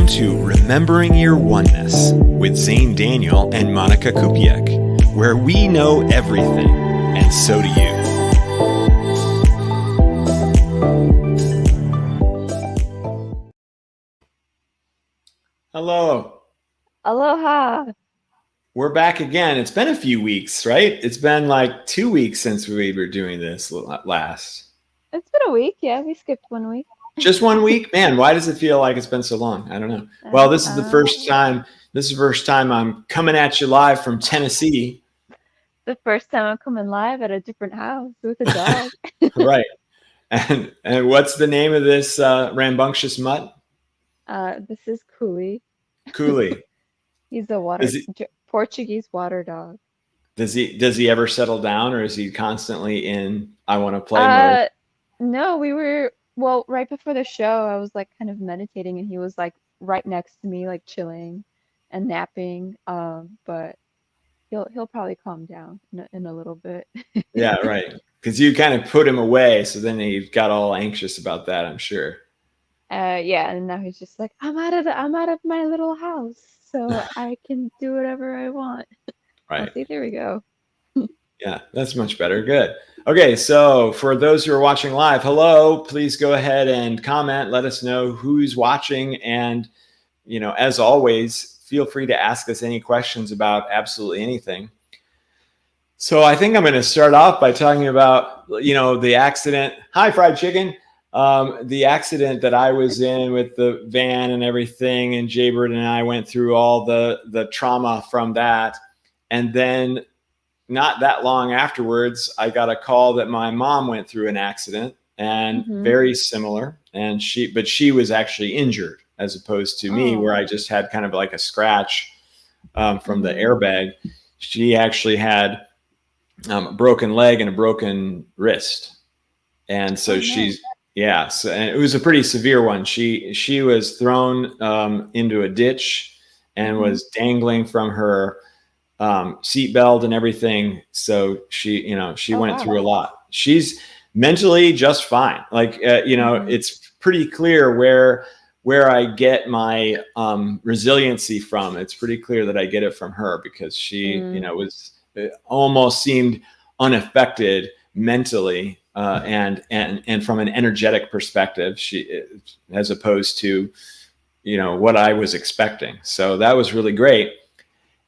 Welcome to Remembering Your Oneness with Xane Daniel and Monika Kupiec, where we know everything, and so do you. Hello. Aloha. We're back again. It's been a few weeks, right? It's been like 2 weeks since we were doing this last. It's been a week. Yeah, we skipped 1 week. Just 1 week? Man, why does it feel like it's been so long? I don't know. Well, this is the first time. This is the first time I'm coming at you live from Tennessee. The first time I'm coming live at a different house with a dog. Right. And what's the name of this rambunctious mutt? This is Cooley. Cooley. He's a Portuguese water dog. Does he ever settle down, or is he constantly in I want to play mode? No, right before the show, I was like kind of meditating, and he was like right next to me, like chilling and napping. But he'll probably calm down in a little bit. Yeah, right. Because you kind of put him away, so then he got all anxious about that, I'm sure. Yeah, and now he's just like, I'm out of my little house, so I can do whatever I want. Right. See, there we go. Yeah, that's much better. Good. Okay, so for those who are watching live, hello. Please go ahead and comment. Let us know who's watching. And, as always, feel free to ask us any questions about absolutely anything. So I think I'm going to start off by talking about, the accident. Hi, fried chicken. The accident that I was in with the van and everything. And Jaybird and I went through all the trauma from that. And then not that long afterwards, I got a call that my mom went through an accident, and very similar. And she was actually injured, as opposed to me, where I just had kind of like a scratch from the airbag. She actually had a broken leg and a broken wrist. And so and it was a pretty severe one. She was thrown into a ditch and was dangling from her seatbelt and everything. So she went through a lot. She's mentally just fine. Like, it's pretty clear where I get my resiliency from. It's pretty clear that I get it from her, because she, almost seemed unaffected mentally, and from an energetic perspective, as opposed to, what I was expecting. So that was really great.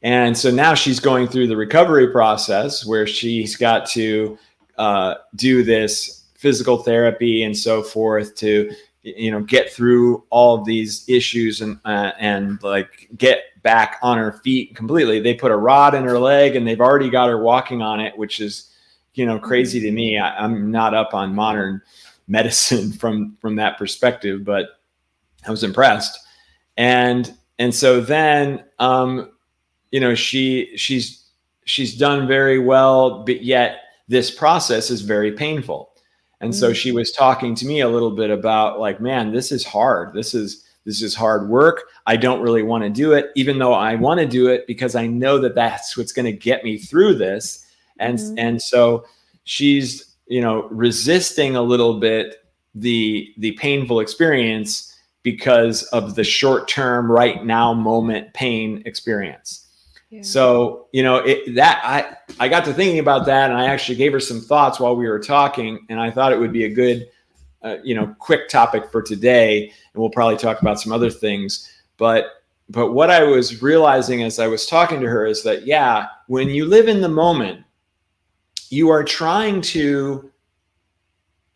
And so now she's going through the recovery process, where she's got to do this physical therapy and so forth to, get through all of these issues and like get back on her feet completely. They put a rod in her leg, and they've already got her walking on it, which is, crazy to me. I'm not up on modern medicine from that perspective, but I was impressed. And so then, she's done very well, but yet this process is very painful. And so she was talking to me a little bit about, like, man, this is hard. This is hard work. I don't really want to do it, even though I want to do it, because I know that that's what's going to get me through this. And so she's, resisting a little bit the painful experience because of the short-term right now moment pain experience. Yeah. So, I got to thinking about that, and I actually gave her some thoughts while we were talking, and I thought it would be a good, quick topic for today. And we'll probably talk about some other things. But what I was realizing as I was talking to her is that, when you live in the moment, you are trying to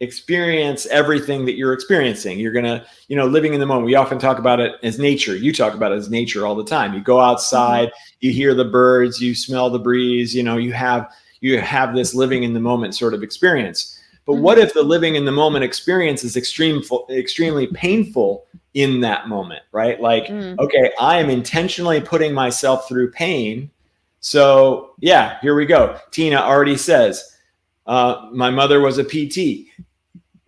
experience everything that you're experiencing. You're going to, living in the moment. We often talk about it as nature. You talk about it as nature all the time. You go outside, you hear the birds, you smell the breeze, you have this living in the moment sort of experience. But what if the living in the moment experience is extremely painful in that moment, right? Like, okay, I am intentionally putting myself through pain. So here we go. Tina already says, my mother was a PT.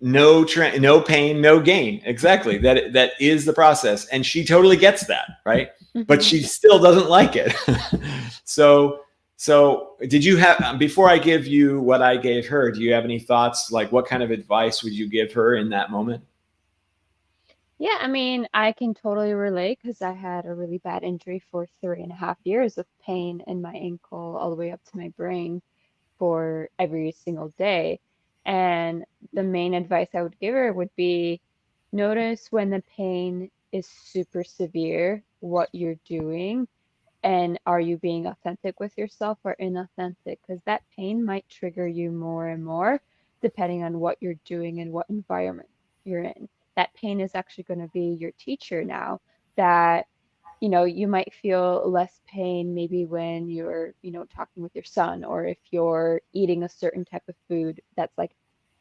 No pain, no gain. Exactly. That is the process. And she totally gets that, right? But she still doesn't like it. So did you have, before I give you what I gave her, do you have any thoughts? Like, what kind of advice would you give her in that moment? Yeah, I mean, I can totally relate because I had a really bad injury for 3.5 years of pain in my ankle all the way up to my brain for every single day. And the main advice I would give her would be notice when the pain is super severe, what you're doing, and are you being authentic with yourself or inauthentic? Because that pain might trigger you more and more depending on what you're doing and what environment you're in. That pain is actually going to be your teacher now that you might feel less pain maybe when you're, talking with your son, or if you're eating a certain type of food that's like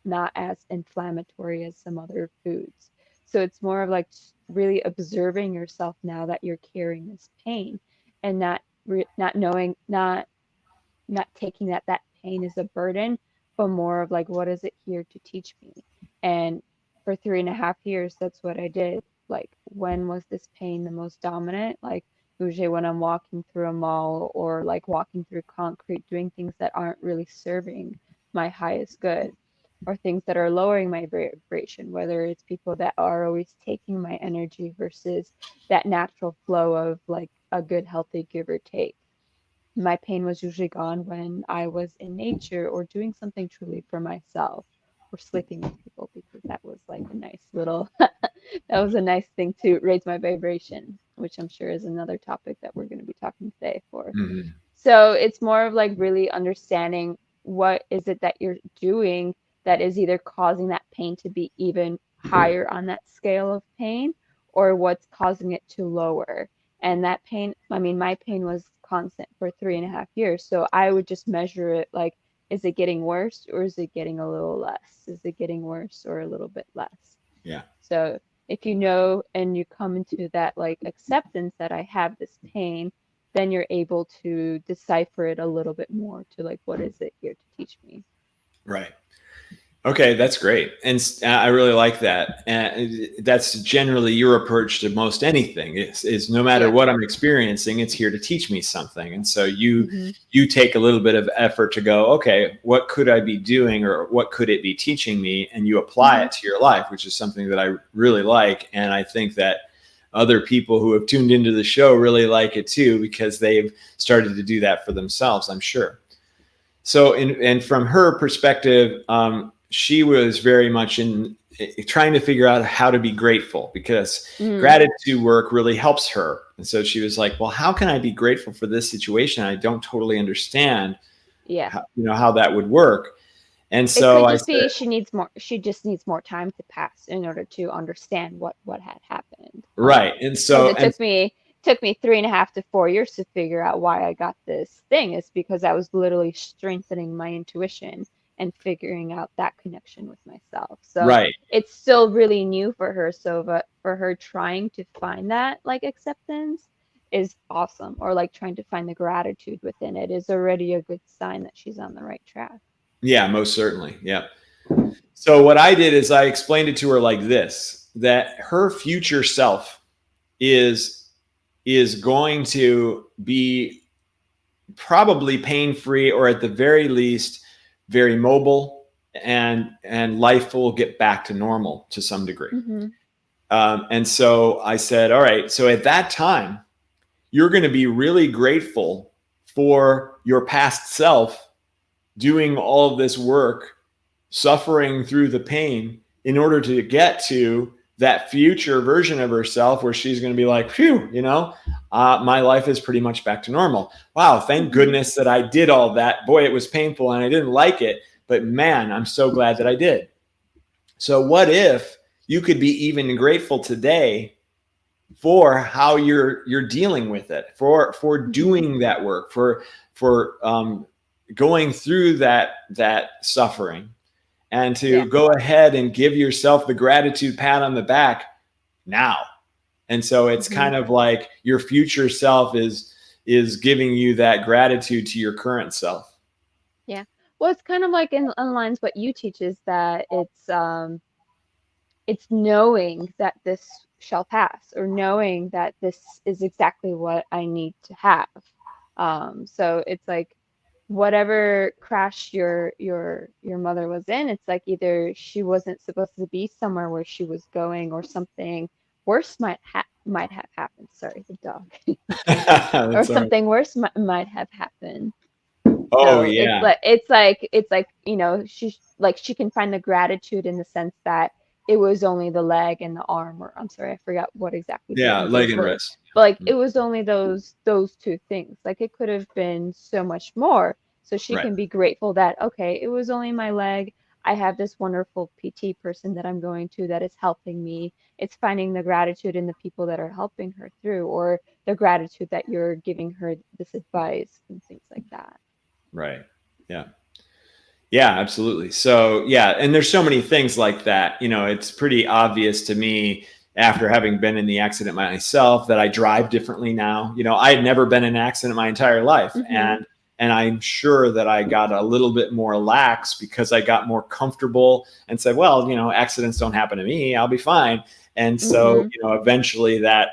not as inflammatory as some other foods. So it's more of like really observing yourself now that you're carrying this pain and not knowing, not taking that pain is a burden, but more of like, what is it here to teach me? And for 3.5 years, that's what I did. Like, when was this pain the most dominant? Like, usually when I'm walking through a mall or like walking through concrete, doing things that aren't really serving my highest good, or things that are lowering my vibration, whether it's people that are always taking my energy versus that natural flow of like a good, healthy give or take. My pain was usually gone when I was in nature or doing something truly for myself, or sleeping with people, because that was like a nice little that was a nice thing to raise my vibration, which I'm sure is another topic that we're going to be talking today for. Mhm. So it's more of like really understanding what is it that you're doing that is either causing that pain to be even higher on that scale of pain, or what's causing it to lower. And that pain, I mean, my pain was constant for 3.5 years. So I would just measure it like, is it getting worse or is it getting a little less? Is it getting worse or a little bit less? Yeah. So if you know and you come into that like acceptance that I have this pain, then you're able to decipher it a little bit more to like, what is it here to teach me? Right. Okay, that's great, and I really like that. And that's generally your approach to most anything. Is no matter Yeah. what I'm experiencing, it's here to teach me something. And so Hmm. you take a little bit of effort to go, okay, what could I be doing, or what could it be teaching me, and you apply Hmm. it to your life, which is something that I really like, and I think that other people who have tuned into the show really like it too because they've started to do that for themselves. I'm sure. So, and from her perspective, she was very much in trying to figure out how to be grateful because Mm, gratitude work really helps her. And so she was like, "Well, how can I be grateful for this situation? I don't totally understand yeah. how, how that would work." And It so could I just said, be she just needs more time to pass in order to understand what had happened. "Right." And Because so, it and took me 3.5 to 4 years to figure out why I got this thing. Is because I was literally strengthening my intuition and figuring out that connection with myself. So right. it's still really new for her. So, but for her trying to find that like acceptance is awesome, or like trying to find the gratitude within it is already a good sign that she's on the right track. Yeah, most certainly. Yeah. So what I did is I explained it to her like this: that her future self is going to be probably pain free, or at the very least very mobile, and life will get back to normal to some degree. Hmm. And so I said, all right, so at that time you're going to be really grateful for your past self doing all of this work, suffering through the pain in order to get to that future version of herself where she's going to be like, phew, my life is pretty much back to normal. Wow, thank Hmm. goodness that I did all that. Boy, it was painful and I didn't like it, but man, I'm so glad that I did. So, what if you could be even grateful today for how you're dealing with it, for Hmm. doing that work, for going through that suffering, and to Yeah. go ahead and give yourself the gratitude pat on the back now. And so it's Hmm. kind of like your future self is giving you that gratitude to your current self. Yeah. Well, it's kind of like in lines what you teach is that it's knowing that this shall pass, or knowing that this is exactly what I need to have. So it's like whatever crash your mother was in, it's like either she wasn't supposed to be somewhere where she was going or something, worse might have happened. Sorry, the dog. Or That's all right. something worse might have happened. Oh So it's yeah. like you know, she can find the gratitude in the sense that it was only the leg and the arm, or I'm sorry, I forgot what exactly the Yeah. Leg details and were. wrist. But like it was only those two things. Like it could have been so much more. So she Right. can be grateful that okay, it was only my leg. I have this wonderful PT person that I'm going to that is helping me. It's finding the gratitude in the people that are helping her through, or the gratitude that you're giving her this advice and things like that. Right. Yeah. Yeah, absolutely. So, yeah, and there's so many things like that. You know, it's pretty obvious to me after having been in the accident myself that I drive differently now. You know, I had never been in an accident my entire life, Mm-hmm. and I'm sure that I got a little bit more lax because I got more comfortable and said, well, you know, accidents don't happen to me. I'll be fine. And so, Mm-hmm. you know, eventually that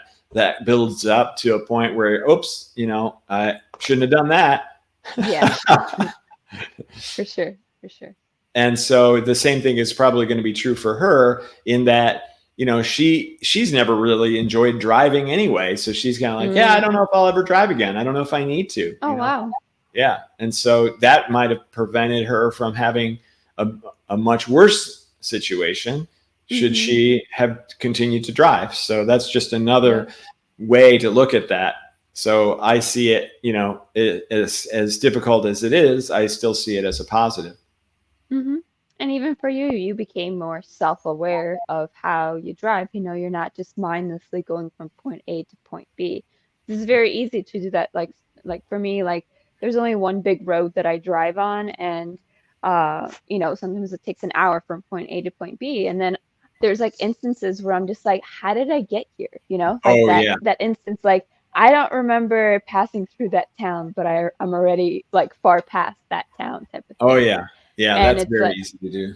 builds up to a point where, oops, you know, I shouldn't have done that. Yeah, for sure, for sure. And so the same thing is probably going to be true for her in that, you know, she's never really enjoyed driving anyway. So she's kind of like, yeah, I Mm. don't know if I'll ever drive again. I don't know if I need to, Oh you know? wow. Yeah. And so that might have prevented her from having a, a much worse situation should Mm-hmm. she have continued to drive. So that's just Yep. another way to look at that. So I see it, you know, as difficult as it is, I still see it as a positive. Mm-hmm. And even for you, you became more self-aware of how you drive. You know, you're not just mindlessly going from point A to point B. This is very easy to do that. Like for me, like there's only one big road that I drive on, and you know, sometimes it takes an hour from point A to point B, and then there's like instances where I'm just like, how did I get here? You know, like Oh yeah. that instance, like I don't remember passing through that town, but I'm already like far past that town type of Oh thing. yeah. Yeah, And that's it's very like easy to do.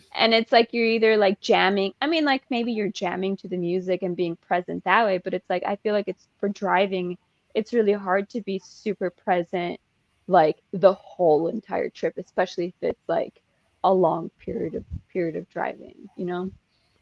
you're either like jamming. I mean, like maybe you're jamming to the music and being present that way, but it's like I feel like it's for driving, it's really hard to be super present like the whole entire trip, especially if it's like a long period of driving, you know?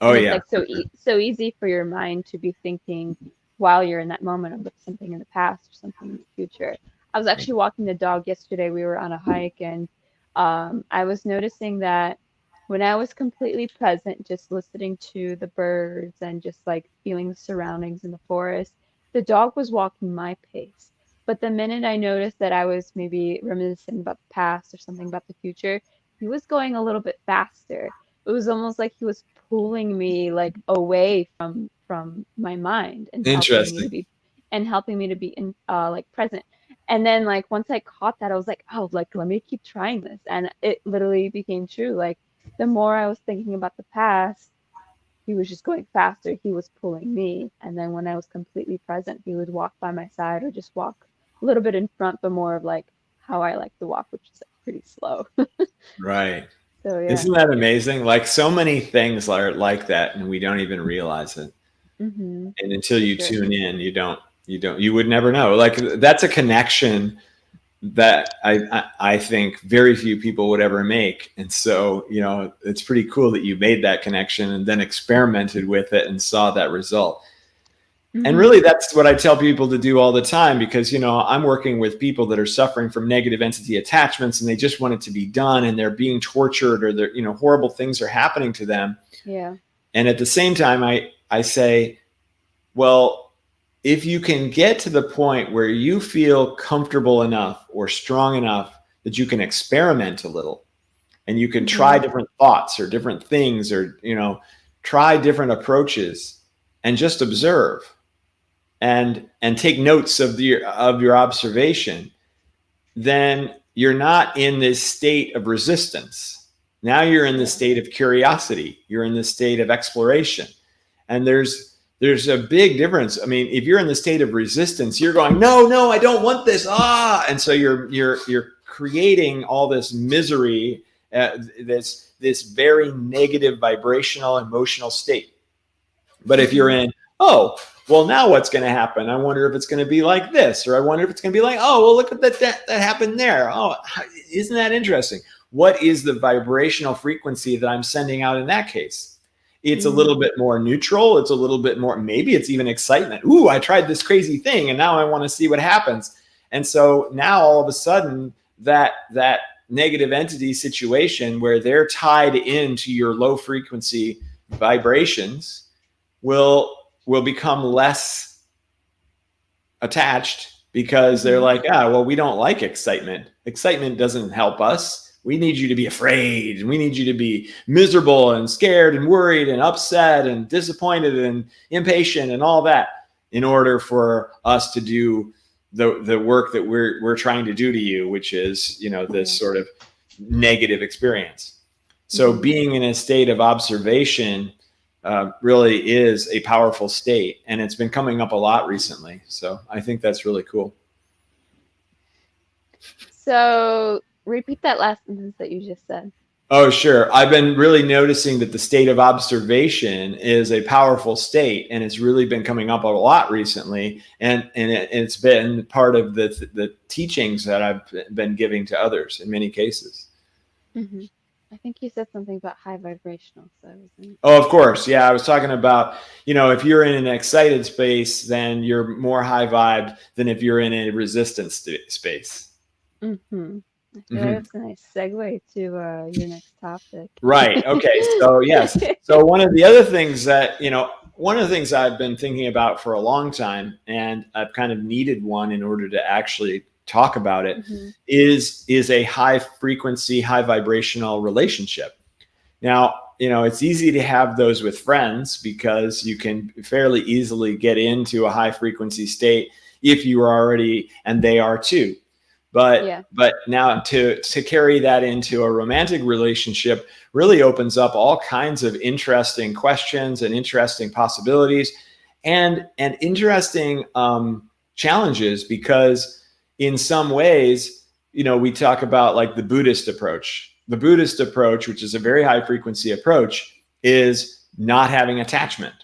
Oh And it's yeah. like so easy for your mind to be thinking while you're in that moment of something in the past or something in the future. I was actually walking the dog yesterday. We were on a hike, and I was noticing that when I was completely present, just listening to the birds and just like feeling the surroundings in the forest, the dog was walking my pace. But the minute I noticed that I was maybe reminiscing about the past or something about the future, he was going a little bit faster. It was almost like he was pulling me like away from my mind and Interesting. helping me to be in like present. And then like once I caught that, I was like, oh, like let me keep trying this. And it literally became true. Like the more I was thinking about the past, he was just going faster. He was pulling me. And then when I was completely present, he would walk by my side or just walk a little bit in front, but more of like how I like to walk, which is like pretty slow. Right. So yeah. Isn't that amazing? Like so many things are like that and we don't even realize it. Mm-hmm. And until For you sure. tune in, you would never know. Like that's a connection that I think very few people would ever make. And so, you know, it's pretty cool that you made that connection and then experimented with it and saw that result. And Mm-hmm. really, that's what I tell people to do all the time because, you know, I'm working with people that are suffering from negative entity attachments and they just want it to be done and they're being tortured or they're, you know, horrible things are happening to them. Yeah. And at the same time, I say, well, if you can get to the point where you feel comfortable enough or strong enough that you can experiment a little and you can try Mm-hmm. different thoughts or different things or, you know, try different approaches and just observe and take notes of your observation, then you're not in this state of resistance. Now you're in the Yeah. state of curiosity. You're in the state of exploration. And there's a big difference. I mean, if you're in the state of resistance, you're going, no, I don't want this. And so you're creating all this misery, this very negative vibrational emotional state. But if you're Mm-hmm. in, oh, well, now what's going to happen? I wonder if it's going to be like this, or I wonder if it's going to be like, oh, well, look at that happened there. Oh, isn't that interesting? What is the vibrational frequency that I'm sending out in that case? It's a little bit more neutral. It's a little bit more, maybe it's even excitement. Ooh, I tried this crazy thing and now I want to see what happens. And so now all of a sudden that negative entity situation where they're tied into your low frequency vibrations will become less attached, because they're like, well, we don't like excitement. Excitement doesn't help us. We need you to be afraid, and we need you to be miserable and scared and worried and upset and disappointed and impatient and all that, in order for us to do the work that we're trying to do to you, which is, this sort of negative experience. So being in a state of observation really is a powerful state, and it's been coming up a lot recently. So I think that's really cool. So repeat that last sentence that you just said. Oh, sure. I've been really noticing that the state of observation is a powerful state, and it's really been coming up a lot recently. And it's been part of the teachings that I've been giving to others in many cases. I think you said something about high vibrational. So I wasn't. Oh, of course. Yeah. I was talking about, if you're in an excited space, then you're more high vibed than if you're in a resistant space. I feel like that's a nice segue to your next topic. Right. Okay. So yes. So one of the other things that, one of the things I've been thinking about for a long time, and I've kind of needed one in order to actually talk about it, is a high frequency, high vibrational relationship. Now, it's easy to have those with friends because you can fairly easily get into a high frequency state if you are already, and they are too. But now to carry that into a romantic relationship really opens up all kinds of interesting questions and interesting possibilities and interesting challenges, because in some ways, we talk about like the Buddhist approach. The Buddhist approach, which is a very high frequency approach, is not having attachment.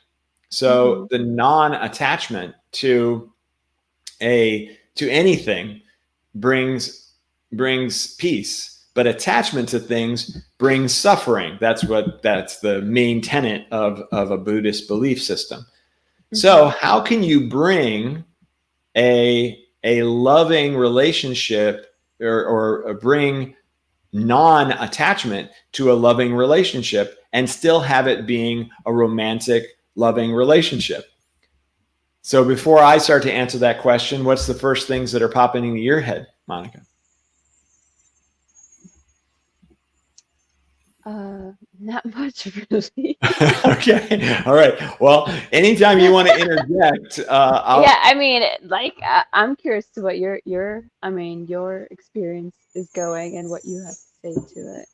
So the non-attachment to anything brings peace, but attachment to things brings suffering. That's the main tenet of a Buddhist belief system. So how can you bring a loving relationship or bring non-attachment to a loving relationship and still have it being a romantic, loving relationship? So before I start to answer that question, what's the first things that are popping into your head, Monika? Not much, really. Okay. All right. Well, anytime you want to interject, I mean, I'm curious to what your experience is going and what you have to say to it.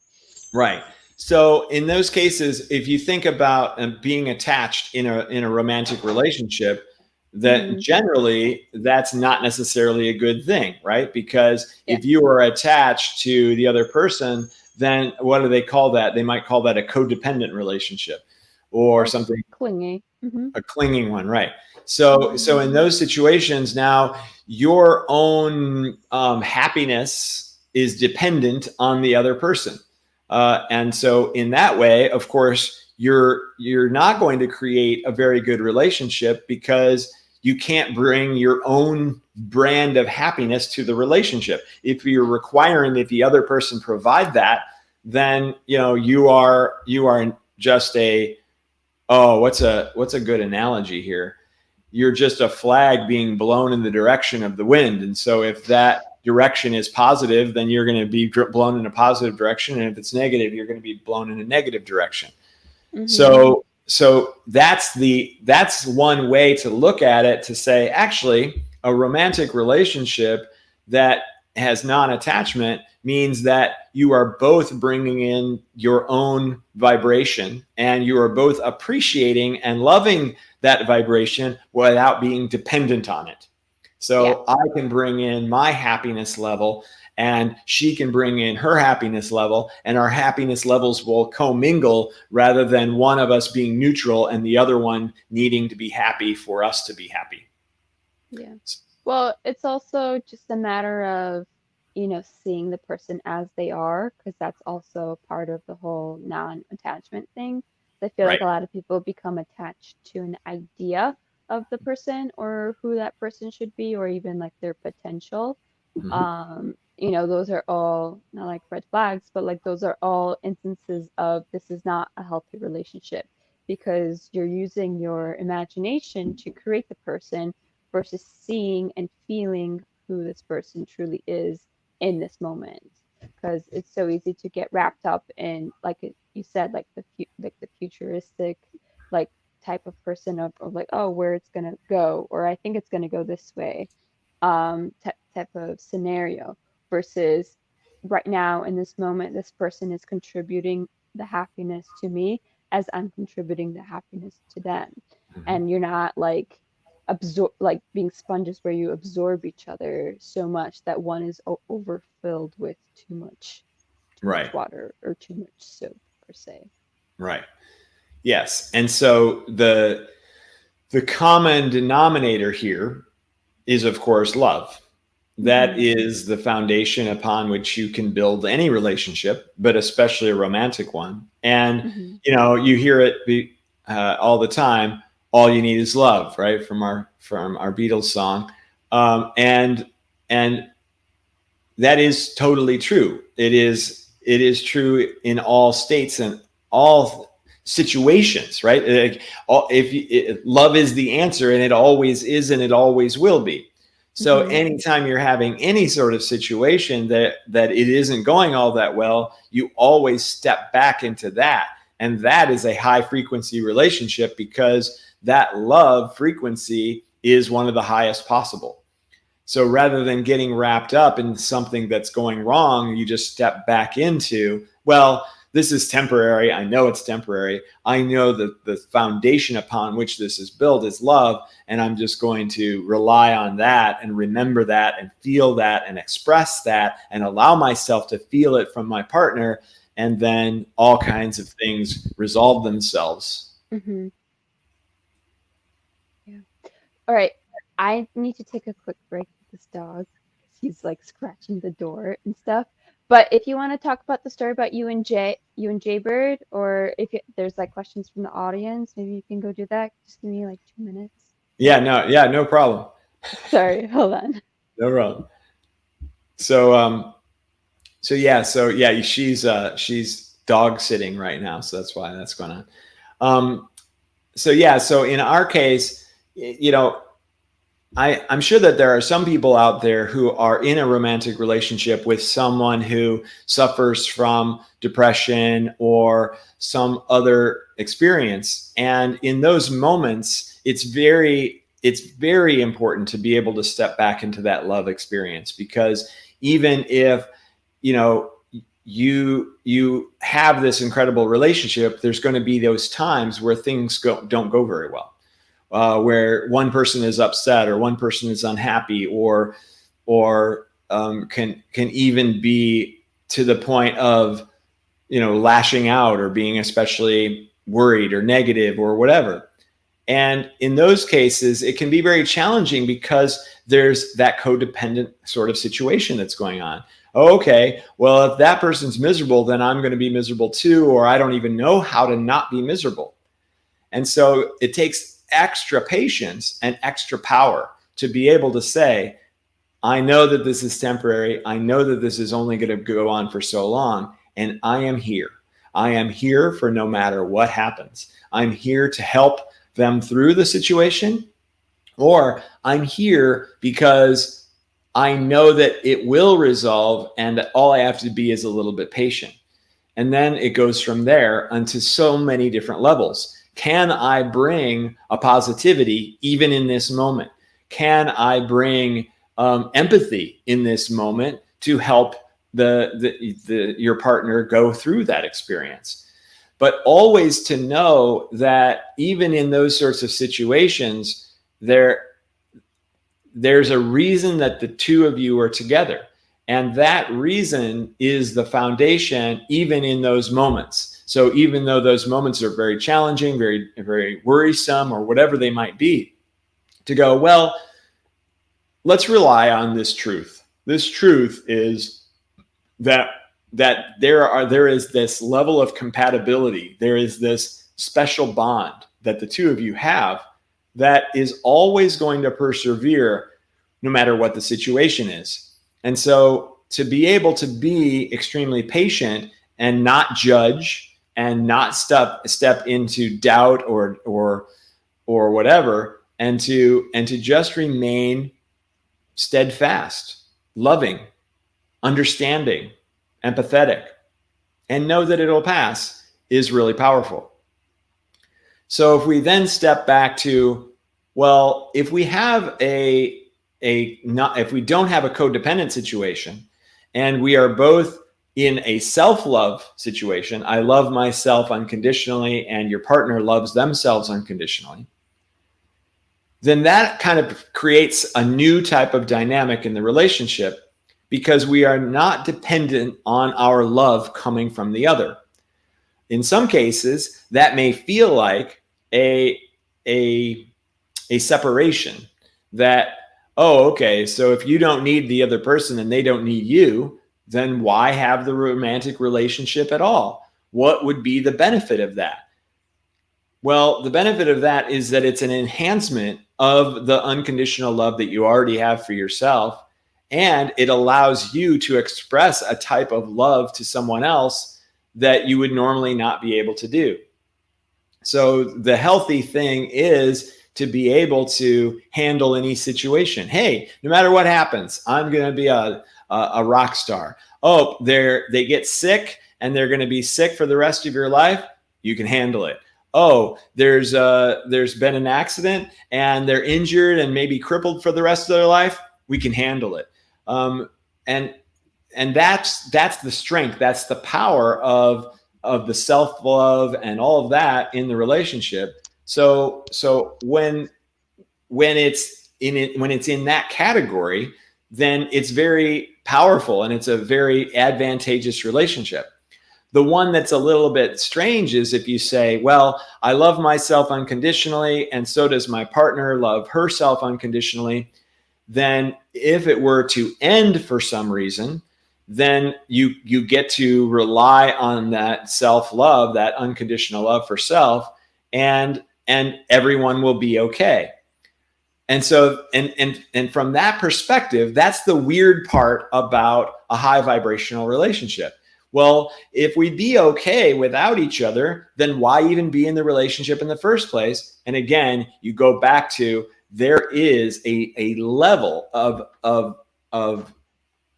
Right. So in those cases, if you think about being attached in a romantic relationship, that generally that's not necessarily a good thing, right? Because if you are attached to the other person, then what do they call that? They might call that a codependent relationship or something. Clingy. A clinging one, right? So in those situations, now your own happiness is dependent on the other person. And so in that way, of course, you're not going to create a very good relationship, because you can't bring your own brand of happiness to the relationship. If you're requiring that the other person provide that, then you are just what's a good analogy here? You're just a flag being blown in the direction of the wind. And so if that direction is positive, then you're going to be blown in a positive direction. And if it's negative, you're going to be blown in a negative direction. So that's one way to look at it, to say, actually, a romantic relationship that has non-attachment means that you are both bringing in your own vibration, and you are both appreciating and loving that vibration without being dependent on it. So I can bring in my happiness level, and she can bring in her happiness level, and our happiness levels will commingle, rather than one of us being neutral and the other one needing to be happy for us to be happy. Yeah. Well, it's also just a matter of, seeing the person as they are, because that's also part of the whole non-attachment thing, I feel like Right. a lot of people become attached to an idea of the person or who that person should be, or even like their potential. Mhm. Those are all not like red flags, but like those are all instances of this is not a healthy relationship, because you're using your imagination to create the person versus seeing and feeling who this person truly is in this moment. Because it's so easy to get wrapped up in, like you said, like the futuristic like type of person of like, oh, where it's gonna go, or I think it's gonna go this way, type of scenario, versus right now in this moment, this person is contributing the happiness to me as I'm contributing the happiness to them. Mhm. And you're not like like being sponges where you absorb each other so much that one is overfilled with too much Right. water or too much soap per se. Right. Yes. And so the common denominator here is, of course, love. That Mm-hmm. is the foundation upon which you can build any relationship, but especially a romantic one. And, Mm-hmm. you hear it all the time. All you need is love, right? From our Beatles song. And that is totally true. It is true in all states and all situations, right? Like, love is the answer, and it always is, and it always will be. So Mm-hmm. anytime you're having any sort of situation that it isn't going all that well, you always step back into that, and that is a high frequency relationship, because that love frequency is one of the highest possible. So rather than getting wrapped up in something that's going wrong, you just step back into, well, this is temporary. I know it's temporary. I know that the foundation upon which this is built is love. And I'm just going to rely on that and remember that and feel that and express that and allow myself to feel it from my partner. And then all kinds of things resolve themselves. Mm-hmm. Yeah. All right. I need to take a quick break with this dog because he's like scratching the door and stuff. But if you want to talk about the story about you and Jaybird, or if there's like questions from the audience, maybe you can go do that. Just give me like 2 minutes. Yeah, no problem. Sorry, hold on. No problem. So she's dog sitting right now, so that's why that's going on. So in our case, I'm sure that there are some people out there who are in a romantic relationship with someone who suffers from depression or some other experience. And in those moments, it's very important to be able to step back into that love experience, because even if, you know, you have this incredible relationship, there's going to be those times where things don't go very well, where one person is upset or one person is unhappy, or can even be to the point of lashing out or being especially worried or negative or whatever. And in those cases, it can be very challenging because there's that codependent sort of situation that's going on. Okay, well, if that person's miserable, then I'm going to be miserable too, or I don't even know how to not be miserable. And so it takes extra patience and extra power to be able to say, I know that this is temporary. I know that this is only going to go on for so long, and I am here. I am here for no matter what happens. I'm here to help them through the situation, or I'm here because I know that it will resolve, and that all I have to be is a little bit patient. And then it goes from there onto so many different levels. Can I bring a positivity even in this moment? Can I bring empathy in this moment to help your partner go through that experience? But always to know that even in those sorts of situations, there's a reason that the two of you are together. And that reason is the foundation, even in those moments. So even though those moments are very challenging, very, very worrisome, or whatever they might be, to go, well, let's rely on this truth. This truth is that there is this level of compatibility. There is this special bond that the two of you have that is always going to persevere no matter what the situation is. And so to be able to be extremely patient and not judge and not step into doubt or whatever, and to just remain steadfast, loving, understanding, empathetic, and know that it'll pass is really powerful. So if we then step back to, well, if we have if we don't have a codependent situation and we are both in a self-love situation, I love myself unconditionally and your partner loves themselves unconditionally, then that kind of creates a new type of dynamic in the relationship because we are not dependent on our love coming from the other. In some cases, that may feel like a separation that, oh, okay, so if you don't need the other person and they don't need you, then why have the romantic relationship at all? What would be the benefit of that? Well, the benefit of that is that it's an enhancement of the unconditional love that you already have for yourself, and it allows you to express a type of love to someone else that you would normally not be able to do. So the healthy thing is to be able to handle any situation. Hey, no matter what happens, I'm going to be a rock star. Oh, they get sick and they're going to be sick for the rest of your life. You can handle it. Oh, there's been an accident and they're injured and maybe crippled for the rest of their life. We can handle it. And that's the strength. That's the power of the self-love and all of that in the relationship. So when it's in that category, then it's very powerful and it's a very advantageous relationship. The one that's a little bit strange is if you say, well, I love myself unconditionally and so does my partner love herself unconditionally. Then if it were to end for some reason, then you get to rely on that self-love, that unconditional love for self, and everyone will be okay. And so, and from that perspective, that's the weird part about a high vibrational relationship. Well, if we'd be okay without each other, then why even be in the relationship in the first place? And again, you go back to, there is a level of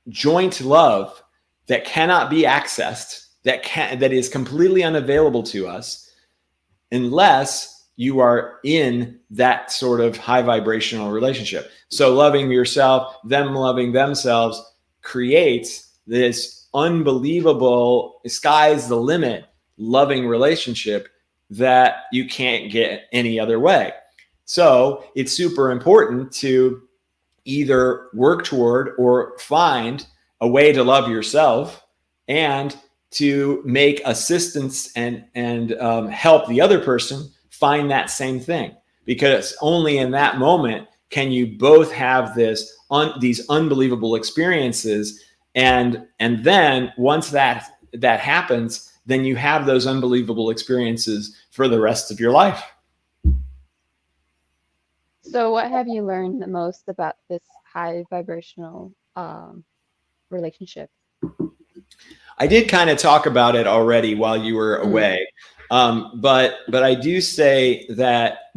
joint love that cannot be accessed, that is completely unavailable to us unless you are in that sort of high vibrational relationship. So loving yourself, them loving themselves creates this unbelievable, sky's the limit loving relationship that you can't get any other way. So it's super important to either work toward or find a way to love yourself and to make assistance and help the other person find that same thing, because only in that moment can you both have these unbelievable experiences, and then once that happens, then you have those unbelievable experiences for the rest of your life. So what have you learned the most about this high vibrational relationship? I did kind of talk about it already while you were away. But I do say that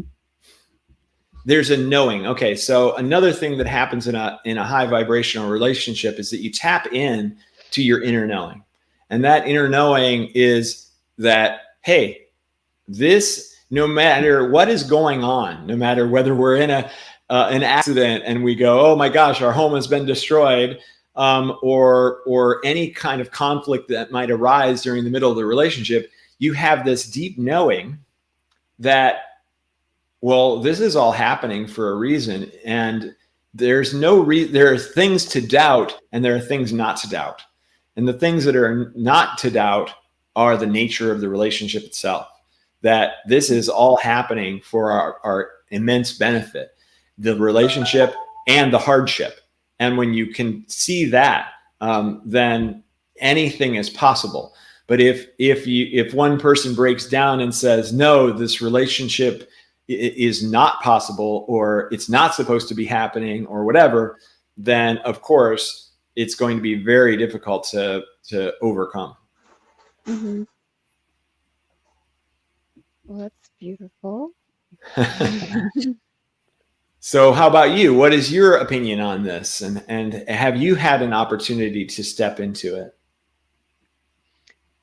there's a knowing. Okay, so another thing that happens in a high vibrational relationship is that you tap in to your inner knowing. And that inner knowing is that, hey, this, no matter what is going on, no matter whether we're in an accident and we go, oh my gosh, our home has been destroyed, or any kind of conflict that might arise during the middle of the relationship, you have this deep knowing that, well, this is all happening for a reason, and there's no there are things to doubt and there are things not to doubt. And the things that are not to doubt are the nature of the relationship itself, that this is all happening for our immense benefit, the relationship and the hardship. And when you can see that, then anything is possible. But if one person breaks down and says, no, this relationship is not possible, or it's not supposed to be happening, or whatever, then of course it's going to be very difficult to overcome. Mm-hmm. Well, that's beautiful. So how about you? What is your opinion on this? And have you had an opportunity to step into it?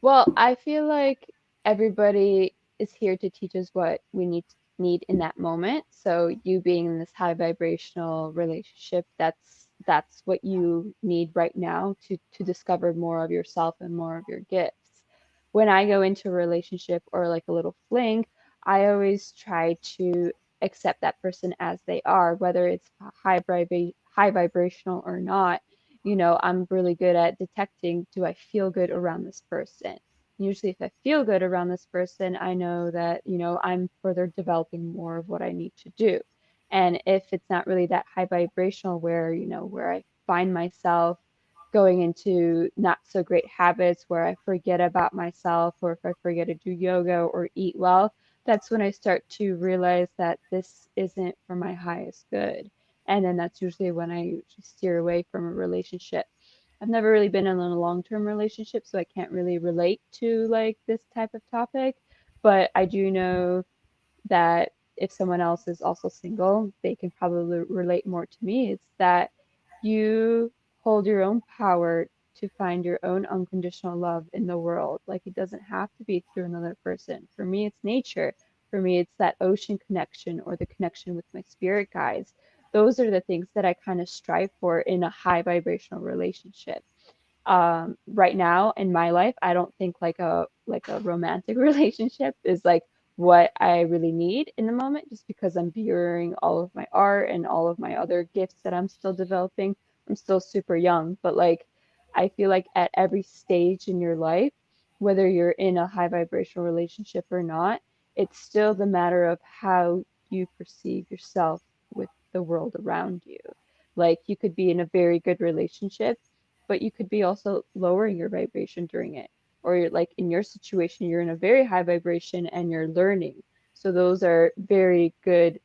Well, I feel like everybody is here to teach us what we need in that moment. So you being in this high vibrational relationship, that's what you need right now to discover more of yourself and more of your gifts. When I go into a relationship or like a little fling, I always try to accept that person as they are, whether it's high vibrational or not. I'm really good at detecting, do I feel good around this person? Usually, if I feel good around this person, I know that, I'm further developing more of what I need to do. And if it's not really that high vibrational where I find myself going into not so great habits where I forget about myself, or if I forget to do yoga or eat well, that's when I start to realize that this isn't for my highest good. And then that's usually when I usually steer away from a relationship. I've never really been in a long-term relationship, so I can't really relate to like this type of topic. But I do know that if someone else is also single, they can probably relate more to me. It's that you hold your own power to find your own unconditional love in the world. Like it doesn't have to be through another person. For me, it's nature. For me, it's that ocean connection or the connection with my spirit guides. Those are the things that I kind of strive for in a high vibrational relationship. Right now in my life, I don't think like a romantic relationship is like what I really need in the moment, just because I'm viewing all of my art and all of my other gifts that I'm still developing. I'm still super young, but like I feel like at every stage in your life, whether you're in a high vibrational relationship or not, it's still the matter of how you perceive yourself with the world around you. Like you could be in a very good relationship, but you could be also lowering your vibration during it. Or you're, like in your situation, you're in a very high vibration and you're learning. So those are very good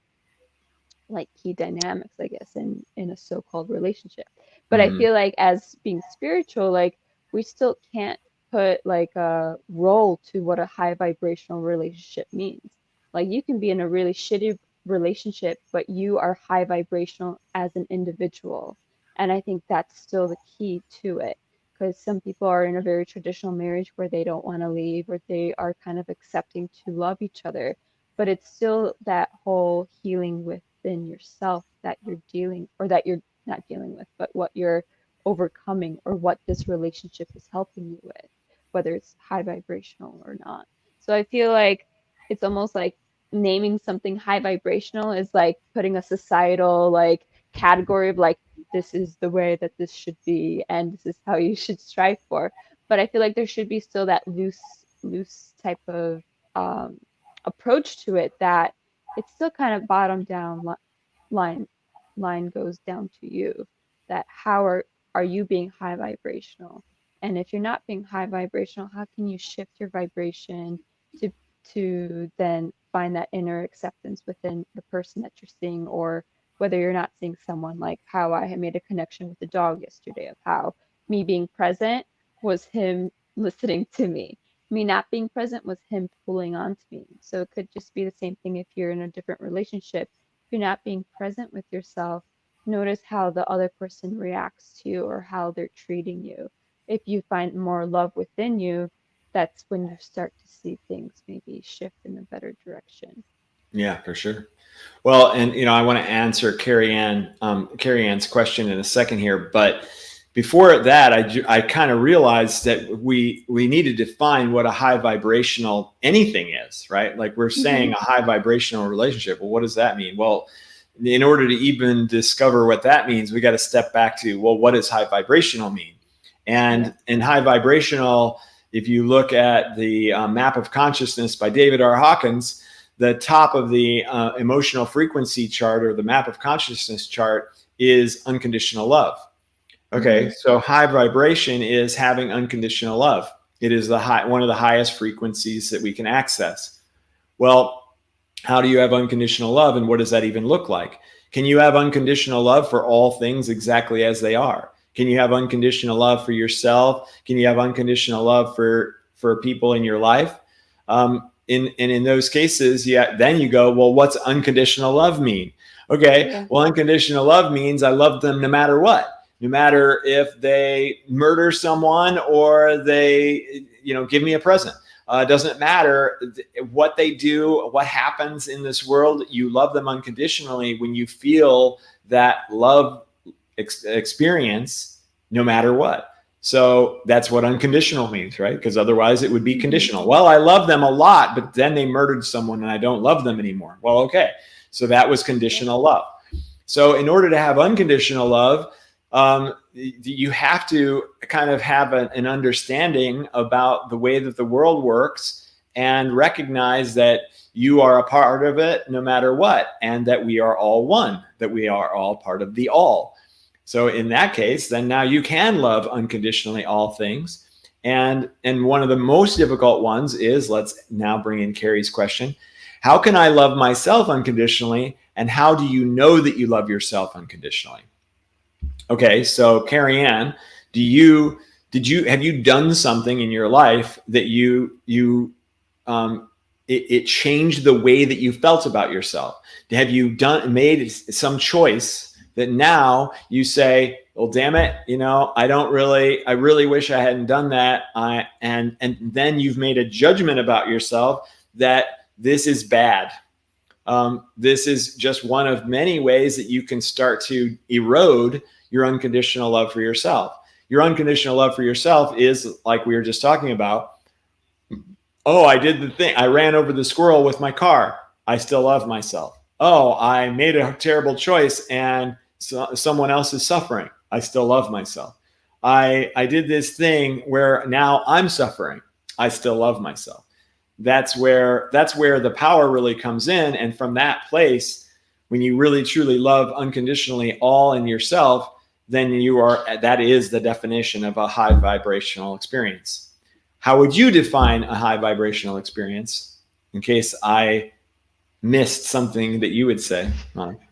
like key dynamics, I guess, in a so-called relationship. But I Mm-hmm. feel like as being spiritual, like we still can't put like a role to what a high vibrational relationship means. Like you can be in a really shitty relationship, but you are high vibrational as an individual. And I think that's still the key to it. Because some people are in a very traditional marriage where they don't want to leave, or they are kind of accepting to love each other, but it's still that whole healing within yourself that you're dealing, or that you're not dealing with, but what you're overcoming, or what this relationship is helping you with, whether it's high vibrational or not. So I feel like it's almost like naming something high vibrational is like putting a societal like category of like, this is the way that this should be and this is how you should strive for. But I feel like there should be still that loose type of um approach to it, that it's still kind of bottom down line line goes down to you, that how are you being high vibrational, and if you're not being high vibrational, how can you shift your vibration to then find that inner acceptance within the person that you're seeing, or whether you're not seeing someone, like how I had made a connection with the dog yesterday, of how me being present was him listening to me not being present was him pulling on to me. So it could just be the same thing if you're in a different relationship. If you're not being present with yourself, notice how the other person reacts to you or how they're treating you. If you find more love within you, that's when you start to see things maybe shift in a better direction. Yeah, for sure. Well, and I want to answer Carrie Ann's question in a second here, but before that, I kind of realized that we need to define what a high vibrational anything is, right? Like we're saying Mm-hmm. a high vibrational relationship. Well, what does that mean? Well, in order to even discover what that means, we got to step back to, well, what does high vibrational mean? Yeah. And in high vibrational, if you look at the map of consciousness by David R. Hawkins, the top of the emotional frequency chart, or the map of consciousness chart, is unconditional love. Okay, Mm-hmm. so high vibration is having unconditional love. It is one of the highest frequencies that we can access. Well, how do you have unconditional love, and what does that even look like? Can you have unconditional love for all things exactly as they are? Can you have unconditional love for yourself? Can you have unconditional love for people in your life? In those cases, yeah, then you go, well, what's unconditional love mean? Okay, Yeah. well, unconditional love means I love them no matter what. No matter if they murder someone or they, give me a present. Doesn't matter what they do, what happens in this world. You love them unconditionally when you feel that love experience, no matter what. So that's what unconditional means, right? Because otherwise it would be Mm-hmm. conditional. Well, I love them a lot, but then they murdered someone and I don't love them anymore. Well, okay. So that was Yep. conditional love. So in order to have unconditional love, you have to kind of have an understanding about the way that the world works and recognize that you are a part of it no matter what, and that we are all one, that we are all part of the all. So in that case, then now you can love unconditionally all things. And one of the most difficult ones is, let's now bring in Carrie's question. How can I love myself unconditionally? And how do you know that you love yourself unconditionally? Okay, so Carrie Ann, have you done something in your life that it changed the way that you felt about yourself? Have you made some choice that now you say, well, damn it, I really wish I hadn't done that. And then you've made a judgment about yourself that this is bad. This is just one of many ways that you can start to erode your unconditional love for yourself. Your unconditional love for yourself is, like we were just talking about, oh, I did the thing. I ran over the squirrel with my car. I still love myself. Oh, I made a terrible choice and someone else is suffering. I still love myself. I did this thing where now I'm suffering. I still love myself. That's where the power really comes in. And from that place, when you really truly love unconditionally all in yourself, then that is the definition of a high vibrational experience. How would you define a high vibrational experience, in case I missed something that you would say, Monica?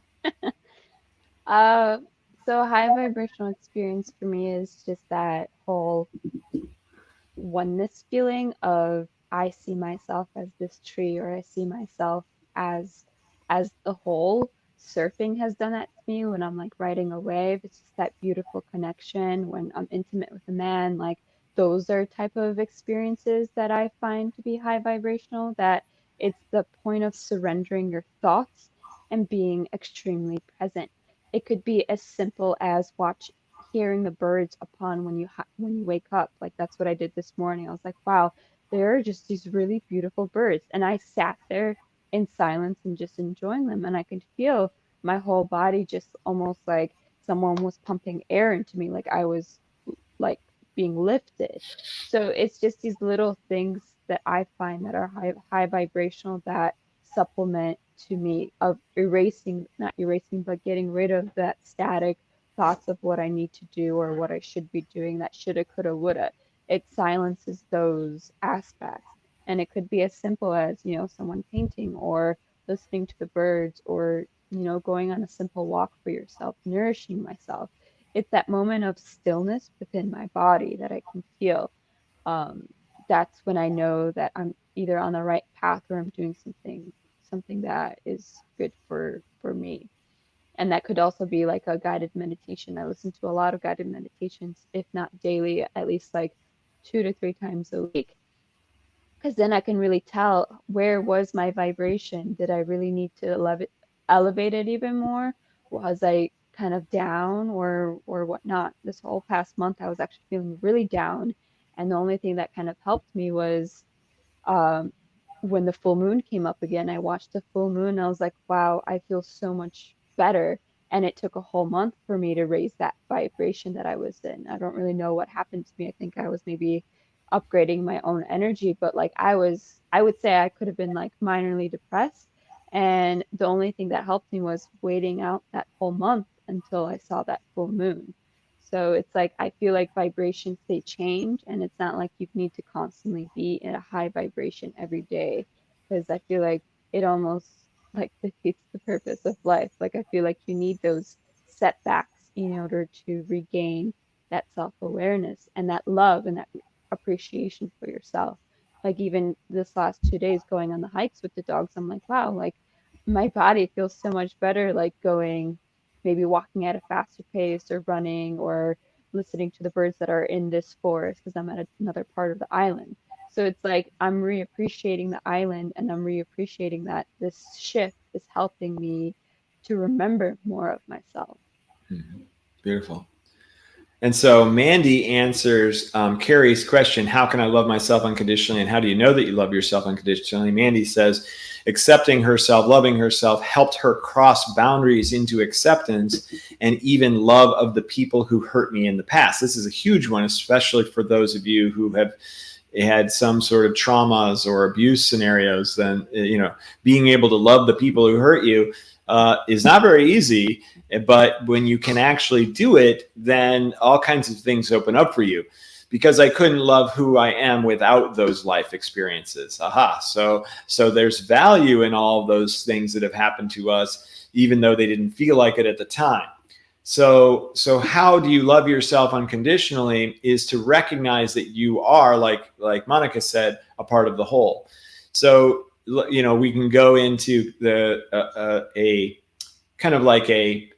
Uh, so high vibrational experience for me is just that whole oneness feeling of I see myself as this tree, or I see myself as as the whole. Surfing has done that to me when I'm like riding a wave. It's just that beautiful connection when I'm intimate with a man. Like those are type of experiences that I find to be high vibrational, that it's the point of surrendering your thoughts and being extremely present. It could be as simple as hearing the birds upon when you wake up. Like that's what I did this morning. I was like, wow, there are just these really beautiful birds, and I sat there in silence and just enjoying them, and I could feel my whole body just almost like someone was pumping air into me, like I was like being lifted. So it's just these little things that I find that are high vibrational, that supplement to me of erasing, not erasing, but getting rid of that static thoughts of what I need to do or what I should be doing, that shoulda, coulda, woulda. It silences those aspects. And it could be as simple as, someone painting, or listening to the birds, or, going on a simple walk for yourself, nourishing myself. It's that moment of stillness within my body that I can feel. Um, that's when I know that I'm either on the right path, or I'm doing something that is good for me. And that could also be like a guided meditation. I listen to a lot of guided meditations, if not daily, at least like 2 to 3 times a week, because then I can really tell, where was my vibration? Did I really need to elevate it even more? Was I kind of down, or whatnot? This whole past month, I was actually feeling really down, and the only thing that kind of helped me was um, when the full moon came up again. I watched the full moon. And I was like, wow, I feel so much better. And it took a whole month for me to raise that vibration that I was in. I don't really know what happened to me. I think I was maybe upgrading my own energy, but like I would say I could have been like minorly depressed. And the only thing that helped me was waiting out that whole month until I saw that full moon. So it's like I feel like vibrations, they change, and it's not like you need to constantly be in a high vibration every day, because I feel like it almost like defeats the purpose of life. Like I feel like you need those setbacks in order to regain that self-awareness and that love and that appreciation for yourself. Like even this last 2 days going on the hikes with the dogs, I'm like, wow, like my body feels so much better, like going, maybe walking at a faster pace or running or listening to the birds that are in this forest because I'm at another part of the island. So it's like I'm reappreciating the island, and I'm reappreciating that this shift is helping me to remember more of myself. Mhm. Beautiful. And so Mandy answers Carrie's question, how can I love myself unconditionally? And how do you know that you love yourself unconditionally? Mandy says, accepting herself, loving herself helped her cross boundaries into acceptance and even love of the people who hurt me in the past. This is a huge one, especially for those of you who have had some sort of traumas or abuse scenarios. Then, being able to love the people who hurt you is not very easy. But when you can actually do it, then all kinds of things open up for you, because I couldn't love who I am without those life experiences. Aha. So there's value in all of those things that have happened to us, even though they didn't feel like it at the time. So how do you love yourself unconditionally is to recognize that you are, like Monika said, a part of the whole. So, we can go into a kind of like a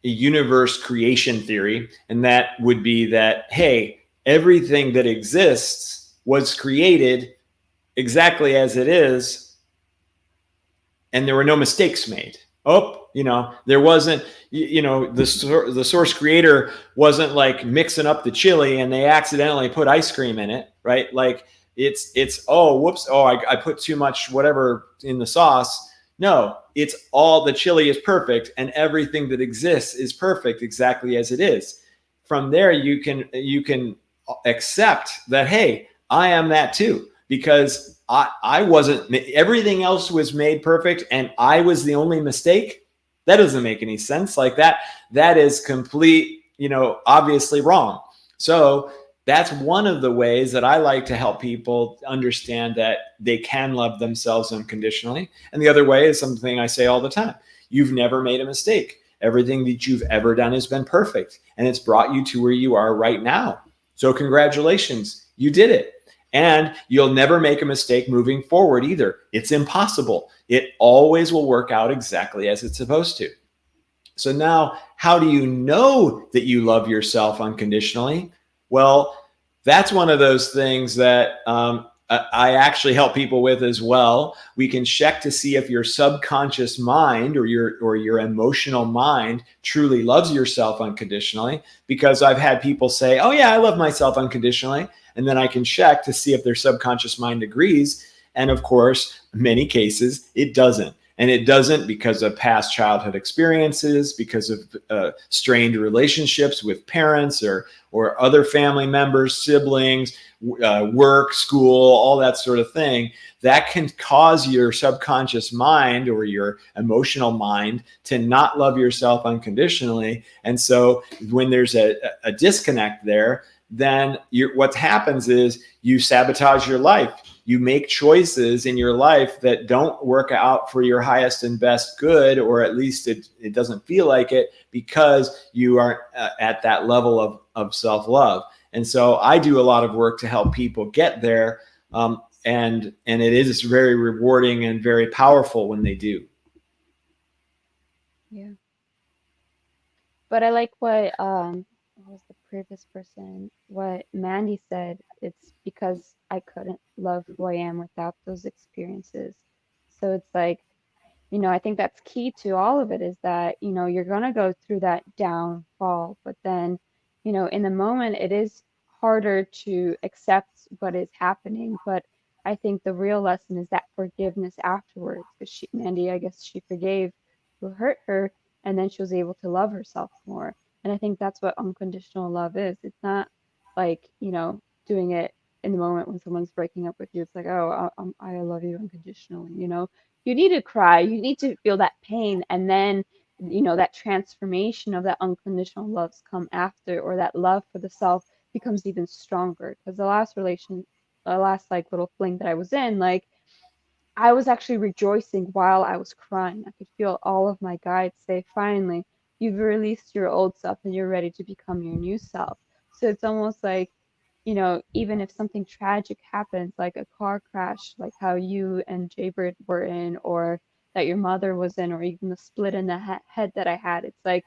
universe creation theory, and that would be that, hey, everything that exists was created exactly as it is, and there were no mistakes made. There wasn't, the source creator wasn't like mixing up the chili and they accidentally put ice cream in it, right? Like it's oh, whoops, oh, I put too much whatever in the sauce. No, it's all, the chili is perfect and everything that exists is perfect exactly as it is. From there, you can accept that, hey, I am that too, because I wasn't, everything else was made perfect and I was the only mistake. That doesn't make any sense. Like that is complete, obviously wrong. So that's one of the ways that I like to help people understand that they can love themselves unconditionally. And the other way is something I say all the time. You've never made a mistake. Everything that you've ever done has been perfect, and it's brought you to where you are right now. So congratulations, you did it. And you'll never make a mistake moving forward either. It's impossible. It always will work out exactly as it's supposed to. So now, how do you know that you love yourself unconditionally? Well, that's one of those things that I actually help people with as well. We can check to see if your subconscious mind or your emotional mind truly loves yourself unconditionally, because I've had people say, oh yeah, I love myself unconditionally. And then I can check to see if their subconscious mind agrees. And of course, in many cases, it doesn't. And it doesn't because of past childhood experiences, because of strained relationships with parents or other family members, siblings, work, school, all that sort of thing. That can cause your subconscious mind or your emotional mind to not love yourself unconditionally. And so when there's a disconnect there, then what happens is you sabotage your life. You make choices in your life that don't work out for your highest and best good, or at least it doesn't feel like it, because you aren't at that level of self-love. And so I do a lot of work to help people get there. And it is very rewarding and very powerful when they do. Yeah. But I like what was the previous person, what Mandy said. It's because I couldn't love who I am without those experiences. So it's like, I think that's key to all of it, is that, you're gonna go through that downfall, but then, in the moment it is harder to accept what is happening. But I think the real lesson is that forgiveness afterwards, because Mandy, I guess she forgave who hurt her, and then she was able to love herself more. And I think that's what unconditional love is. It's not like, doing it in the moment when someone's breaking up with you. It's like, oh, I love you unconditionally. You need to cry, you need to feel that pain, and then that transformation of that unconditional loves come after, or that love for the self becomes even stronger. Because the last like little fling that I was in, like I was actually rejoicing while I was crying. I could feel all of my guides say, finally, you've released your old self and you're ready to become your new self. So it's almost like, even if something tragic happens, like a car crash, like how you and Jaybird were in, or that your mother was in, or even the split in the head that I had, it's like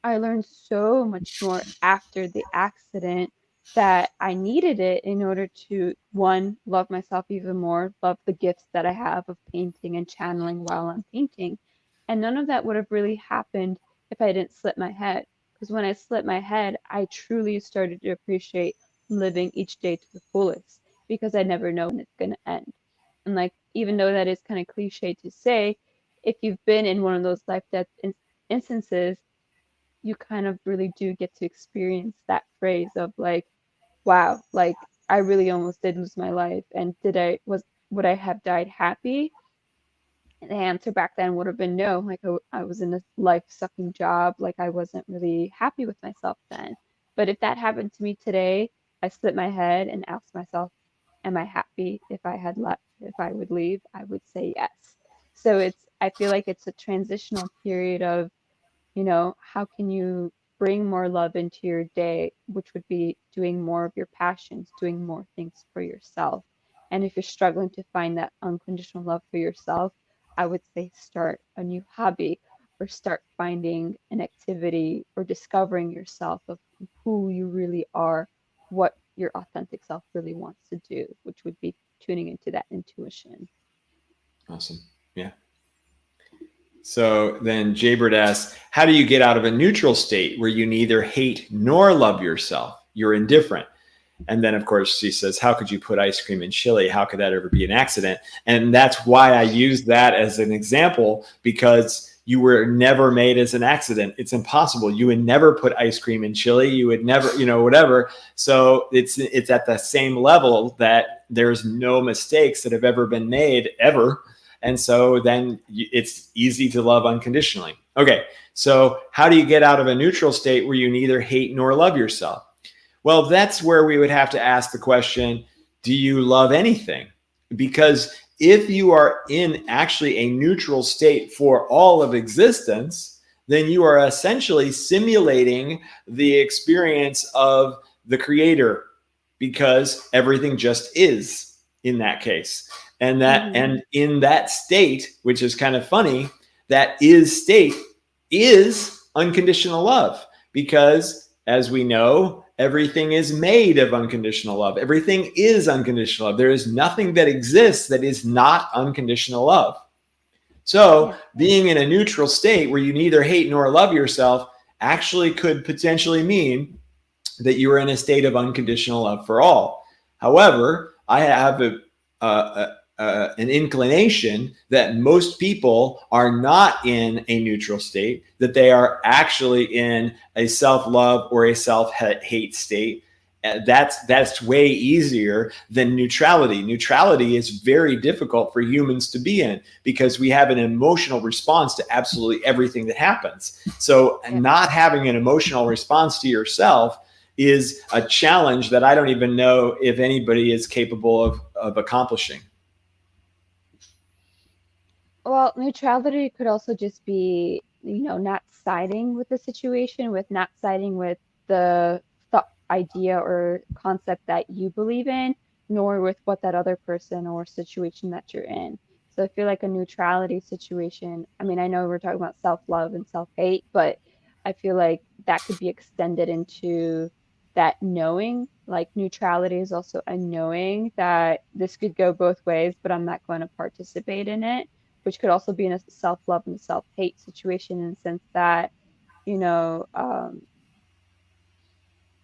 I learned so much more after the accident that I needed it in order to, one, love myself even more, love the gifts that I have of painting and channeling while I'm painting. And none of that would have really happened if I didn't slip my head. Because when I slipped my head, I truly started to appreciate living each day to the fullest because I never know when it's going to end. And like, even though that is kind of cliche to say, if you've been in one of those life death instances, you kind of really do get to experience that phrase of like, wow, like I really almost did lose my life. And would I have died happy? And the answer back then would have been no. Like I was in a life-sucking job. Like I wasn't really happy with myself then. But if that happened to me today, I split my head and asked myself, am I happy? If I had left, if I would leave, I would say yes. So I feel like it's a transitional period of, how can you bring more love into your day, which would be doing more of your passions, doing more things for yourself. And if you're struggling to find that unconditional love for yourself, I would say start a new hobby, or start finding an activity, or discovering yourself of who you really are, what your authentic self really wants to do, which would be tuning into that intuition. Awesome. Yeah. So then Jaybird asks, how do you get out of a neutral state where you neither hate nor love yourself? You're indifferent. And then, of course, she says, how could you put ice cream in chili? How could that ever be an accident? And that's why I use that as an example, because you were never made as an accident. It's impossible. You would never put ice cream in chili. You would never, whatever. So it's at the same level that there's no mistakes that have ever been made ever. And so then it's easy to love unconditionally. Okay, so how do you get out of a neutral state where you neither hate nor love yourself? Well, that's where we would have to ask the question, do you love anything? Because if you are in actually a neutral state for all of existence, then you are essentially simulating the experience of the creator, because everything just is in that case. Mm-hmm. And in that state, which is kind of funny, that is state is unconditional love, because as we know, everything is made of unconditional love. Everything is unconditional love. There is nothing that exists that is not unconditional love. So, Yeah. being in a neutral state where you neither hate nor love yourself actually could potentially mean that you are in a state of unconditional love for all. However, I have an inclination that most people are not in a neutral state, that they are actually in a self-love or a self-hate state. That's way easier than neutrality. Neutrality is very difficult for humans to be in, because we have an emotional response to absolutely everything that happens. So Yeah. not having an emotional response to yourself is a challenge that I don't even know if anybody is capable of accomplishing. Well, neutrality could also just be, not siding with the situation, with not siding with the thought, idea, or concept that you believe in, nor with what that other person or situation that you're in. So I feel like a neutrality situation, I mean, I know we're talking about self-love and self-hate, but I feel like that could be extended into that knowing. Like neutrality is also a knowing that this could go both ways, but I'm not going to participate in it, which could also be in a self-love and self-hate situation, in the sense that, you know, um,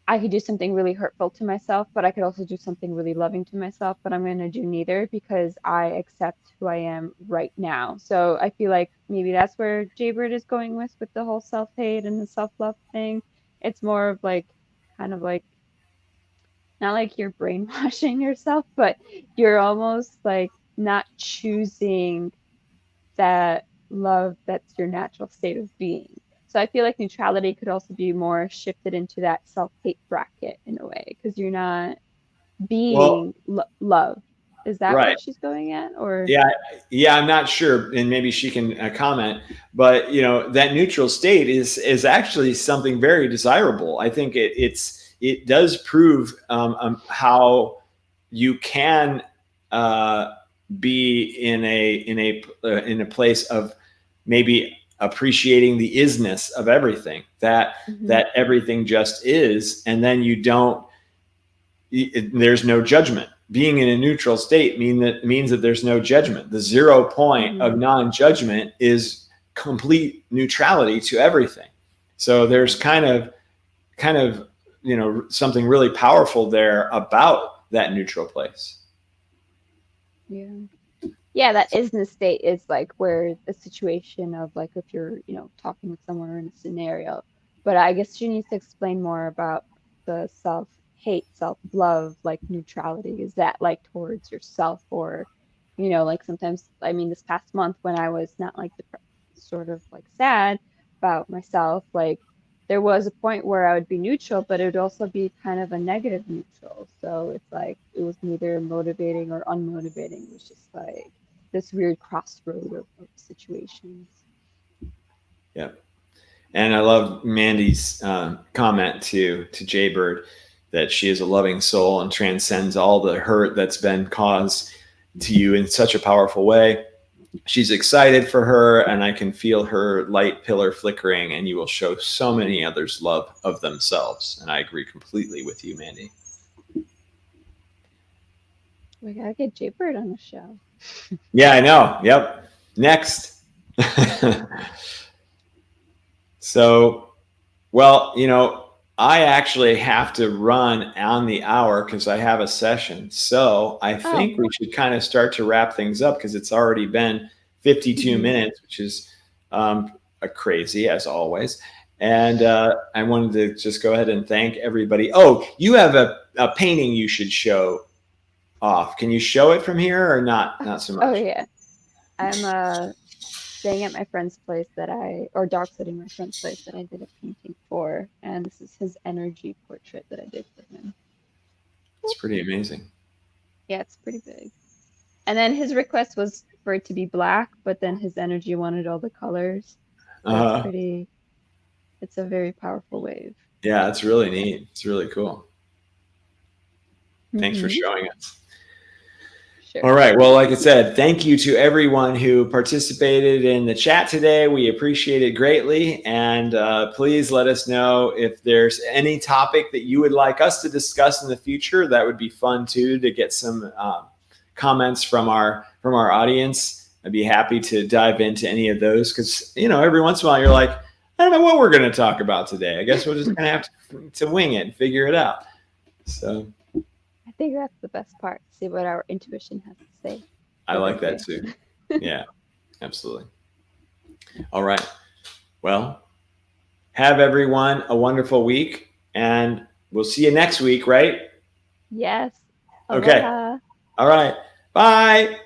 I could do something really hurtful to myself, but I could also do something really loving to myself, but I'm going to do neither because I accept who I am right now. So I feel like maybe that's where Jaybird is going with the whole self-hate and the self-love thing. It's more of like, kind of like, not like you're brainwashing yourself, but you're almost like not choosing that. love that's your natural state of being. So I feel like neutrality could also be more shifted into that self-hate bracket in a way, because you're not Well, being love. Is that right. what she's going at? Or Yeah, yeah, I'm not sure, and maybe she can comment. But that neutral state is actually something very desirable. I think it does prove how you can be in a place of maybe appreciating the isness of everything, that Mhm. that everything just is, and then there's no judgment. Being in a neutral state means that there's no judgment. The 0 point of Mhm. non-judgment is complete neutrality to everything. So there's kind of something really powerful there about that neutral place. Yeah. Yeah, that isness state is like where the situation of like if you're, talking with someone or in a scenario. But I guess she needs to explain more about the self-hate, self-love, like neutrality. Is that like towards yourself, or, like sometimes, I mean, this past month when I was not like sort of like sad about myself, like there was a point where I would be neutral, but it would also be kind of a negative neutral. So it's like it was neither motivating or unmotivating. It was just like this weird crossroad of situations. Yeah. And I love Mandy's comment to Jaybird that she is a loving soul and transcends all the hurt that's been caused to you in such a powerful way. She's excited for her, and I can feel her light pillar flickering, and you will show so many others love of themselves. And I agree completely with you, Mandy. We gotta get Jaybird on the show. Yeah, I know. Yep. Next. So, well, I actually have to run on the hour because I have a session. So I Oh, think we should kind of start to wrap things up because it's already been 52 hmm minutes, which is a crazy as always. And I wanted to just go ahead and thank everybody. Oh, you have a painting you should show off. Can you show it from here or not? Not so oh much. yeah. I'm staying at my friend's place or dog sitting my friend's place that I did a painting for, and this is his energy portrait that I did for him. It's pretty amazing. Yeah, it's pretty big. And then his request was for it to be black, but then his energy wanted all the colors. So Uh, it's a very powerful wave. yeah, it's really neat. It's really cool. Thanks for Hmm. showing us. Sure. All right. Well, like I said, thank you to everyone who participated in the chat today. We appreciate it greatly. And please let us know if there's any topic that you would like us to discuss in the future. That would be fun too, to get some comments from our audience. I'd be happy to dive into any of those because every once in a while you're like, I don't know what we're going to talk about today. I guess we're just going to have to wing it and figure it out. So I think that's the best part. See what our intuition has to say I every like that day. too. Yeah, absolutely. All right. Well, have everyone a wonderful week, and we'll see you next week, right? Yes. Okay. Aloha. All right. Bye.